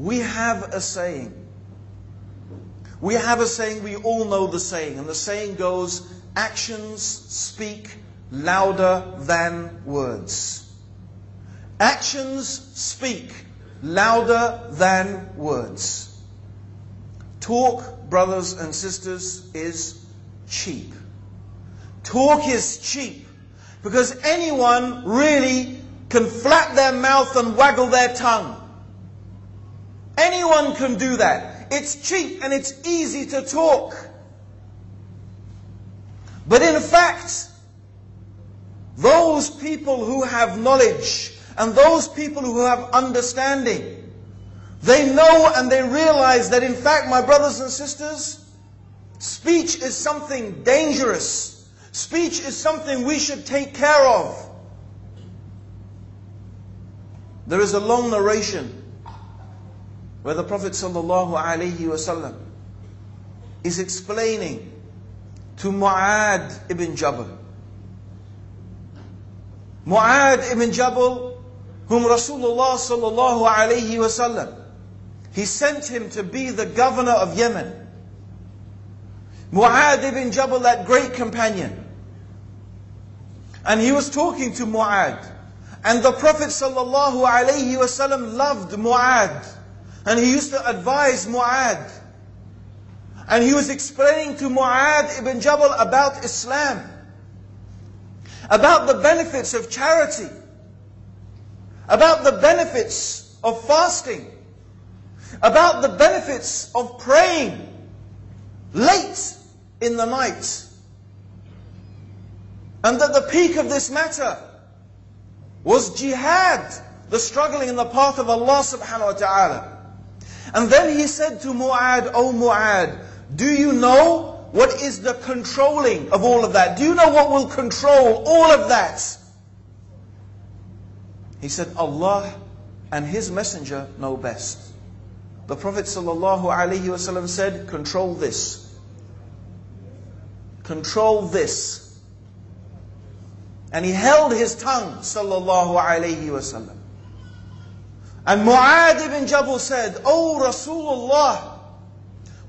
We have a saying. We have a saying, we all know the saying. And the saying goes, actions speak louder than words. Actions speak louder than words. Talk, brothers and sisters, is cheap. Talk is cheap because anyone really can flap their mouth and waggle their tongue. Anyone can do that. It's cheap and it's easy to talk. But in fact, those people who have knowledge and those people who have understanding, they know and they realize that in fact, my brothers and sisters, speech is something dangerous. Speech is something we should take care of. There is a long narration where the Prophet ﷺ is explaining to Mu'ad ibn Jabal. Mu'ad ibn Jabal, whom Rasulullah ﷺ, he sent him to be the governor of Yemen. Mu'ad ibn Jabal, that great companion. And he was talking to Mu'ad. And the Prophet ﷺ loved Mu'ad. And he used to advise Mu'ad. And he was explaining to Mu'ad ibn Jabal about Islam. About the benefits of charity. About the benefits of fasting. About the benefits of praying late in the night. And that the peak of this matter was jihad, the struggling in the path of Allah subhanahu wa ta'ala. And then he said to Mu'ad, "O Mu'ad, do you know what is the controlling of all of that? Do you know what will control all of that?" He said, "Allah and His Messenger know best." The Prophet ﷺ said, "Control this. Control this." And he held his tongue, ﷺ. And Mu'ad ibn Jabal said, "O Rasulullah,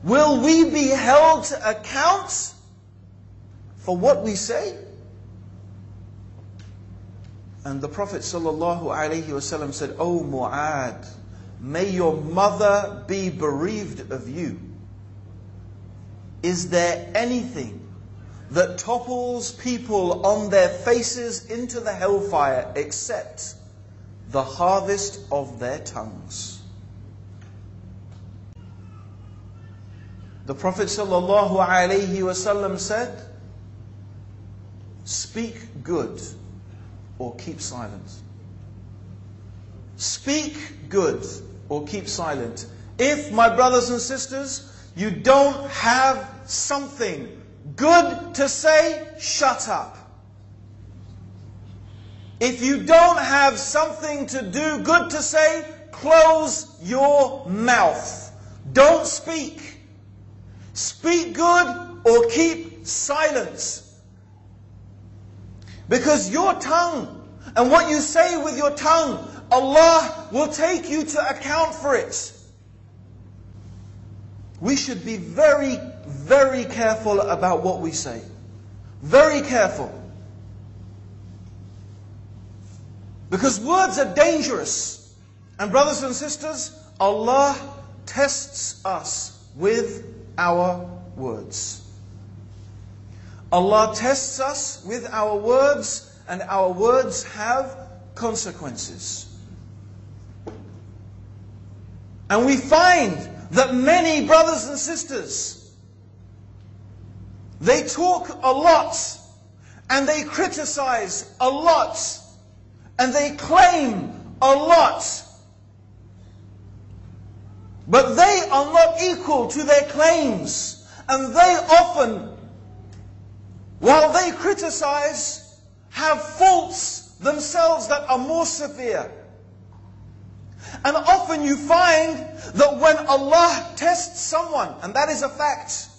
will we be held to account for what we say?" And the Prophet ﷺ said, "O Mu'ad, may your mother be bereaved of you. Is there anything that topples people on their faces into the hellfire except the harvest of their tongues?" The Prophet ﷺ said, "Speak good or keep silent." Speak good or keep silent. If, my brothers and sisters, you don't have something good to say, shut up. If you don't have something to do good to say, close your mouth. Don't speak. Speak good or keep silent. Because your tongue and what you say with your tongue, Allah will take you to account for it. We should be very, very careful about what we say. Very careful. Because words are dangerous. And brothers and sisters, Allah tests us with our words. Allah tests us with our words, and our words have consequences. And we find that many brothers and sisters, they talk a lot, and they criticize a lot, and they claim a lot. But they are not equal to their claims. And they often, while they criticize, have faults themselves that are more severe. And often you find that when Allah tests someone, and that is a fact,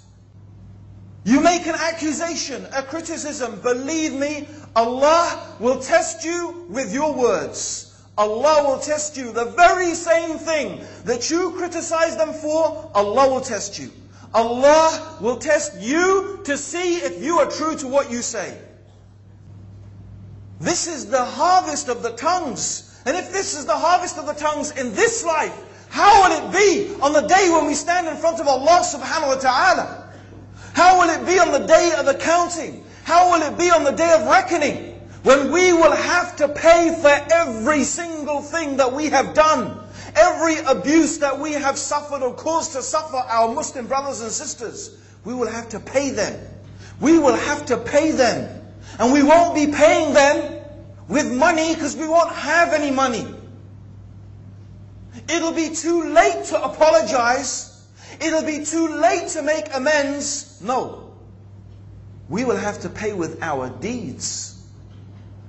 you make an accusation, a criticism, believe me, Allah will test you with your words. Allah will test you. The very same thing that you criticize them for, Allah will test you. Allah will test you to see if you are true to what you say. This is the harvest of the tongues. And if this is the harvest of the tongues in this life, how will it be on the day when we stand in front of Allah subhanahu wa ta'ala? How will it be on the day of accounting? How will it be on the day of reckoning? When we will have to pay for every single thing that we have done. Every abuse that we have suffered or caused to suffer our Muslim brothers and sisters. We will have to pay them. We will have to pay them. And we won't be paying them with money because we won't have any money. It'll be too late to apologize. It'll be too late to make amends. No. We will have to pay with our deeds.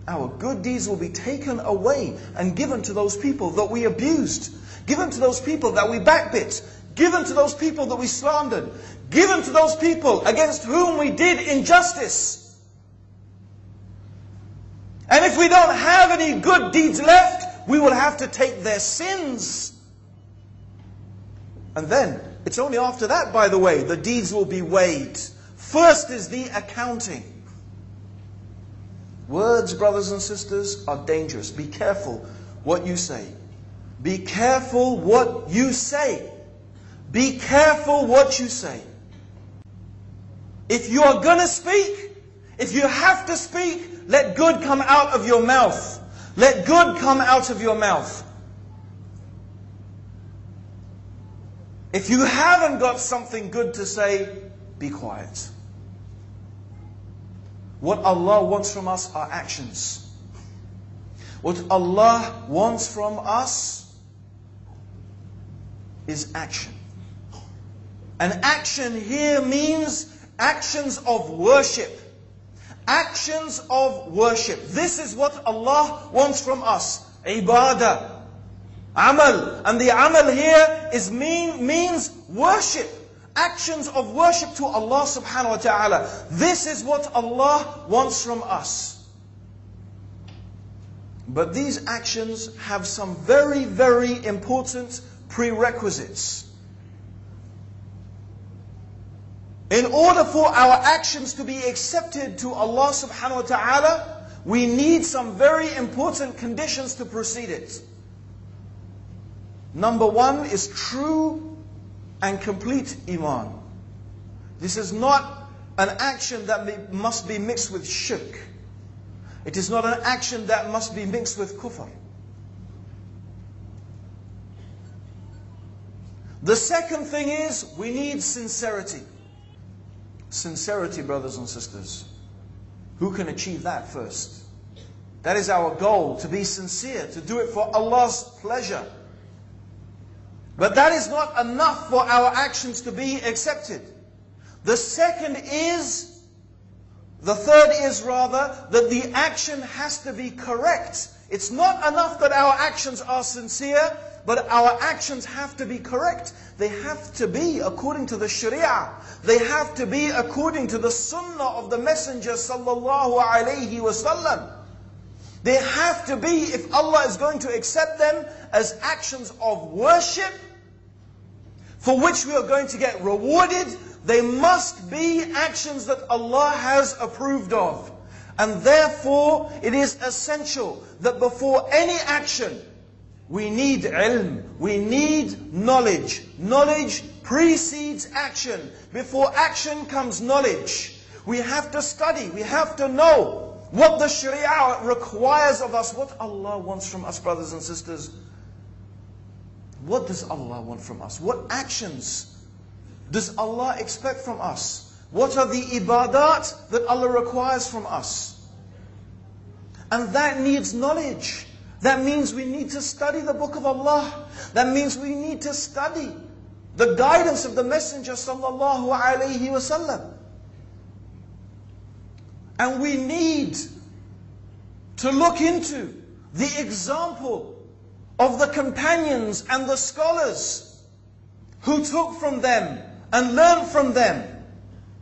Our good deeds will be taken away and given to those people that we abused. Given to those people that we backbit. Given to those people that we slandered. Given to those people against whom we did injustice. And if we don't have any good deeds left, we will have to take their sins. And then, it's only after that, by the way, the deeds will be weighed. First is the accounting. Words, brothers and sisters, are dangerous. Be careful what you say. Be careful what you say. Be careful what you say. If you are going to speak, if you have to speak, let good come out of your mouth. Let good come out of your mouth. If you haven't got something good to say, be quiet. What Allah wants from us are actions. What Allah wants from us is action. And action here means actions of worship. Actions of worship. This is what Allah wants from us. Ibadah. Amal. And the amal here means worship. Actions of worship to Allah subhanahu wa ta'ala. This is what Allah wants from us. But these actions have some very, very important prerequisites. In order for our actions to be accepted to Allah subhanahu wa ta'ala, we need some very important conditions to precede it. Number one is true and complete iman. This is not an action that must be mixed with shirk. It is not an action that must be mixed with kufr. The second thing is we need sincerity. Sincerity, brothers and sisters. Who can achieve that first? That is our goal, to be sincere, to do it for Allah's pleasure. But that is not enough for our actions to be accepted. The third is that the action has to be correct. It's not enough that our actions are sincere, but our actions have to be correct. They have to be according to the Sharia. They have to be according to the Sunnah of the Messenger sallallahu alaihi wasallam. They have to be, if Allah is going to accept them as actions of worship, for which we are going to get rewarded, they must be actions that Allah has approved of. And therefore, it is essential that before any action, we need ilm, we need knowledge. Knowledge precedes action. Before action comes knowledge. We have to study, we have to know what the Sharia requires of us, what Allah wants from us, brothers and sisters. What does Allah want from us? What actions does Allah expect from us? What are the ibadat that Allah requires from us? And that needs knowledge. That means we need to study the book of Allah. That means we need to study the guidance of the Messenger sallallahu alaihi wasallam. And we need to look into the example of the companions and the scholars who took from them and learned from them.